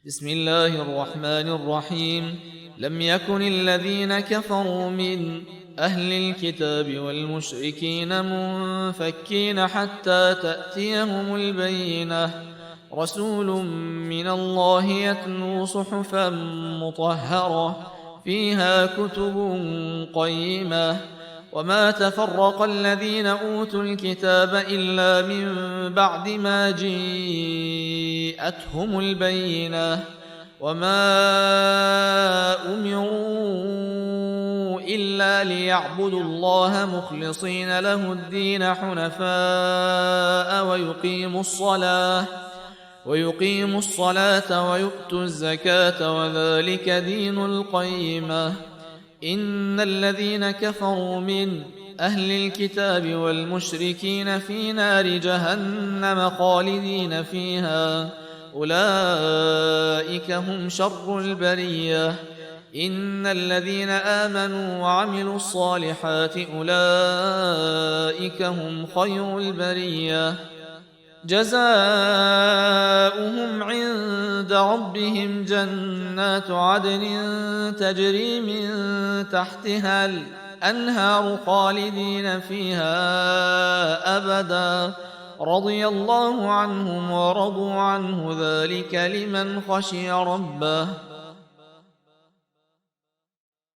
بسم الله الرحمن الرحيم. لم يكن الذين كفروا من أهل الكتاب والمشركين منفكين حتى تأتيهم البينة، رسول من الله يتلو صحفا مطهرة فيها كتب قيمة. وما تفرق الذين أوتوا الكتاب إلا من بعد ما جاءتهم البينة، وما أمروا إلا ليعبدوا الله مخلصين له الدين حنفاء ويقيموا الصلاة ويؤتوا الزكاة وذلك دين القيمة. إن الذين كفروا من أهل الكتاب والمشركين في نار جهنم خالدين فيها، أولئك هم شر البرية. إن الذين آمنوا وعملوا الصالحات أولئك هم خير البرية، جزاؤهم عند ربهم جنات عدن تجري من تحتها الأنهار خالدين فيها أبدا، رضي الله عنهم ورضوا عنه، ذلك لمن خشي ربه.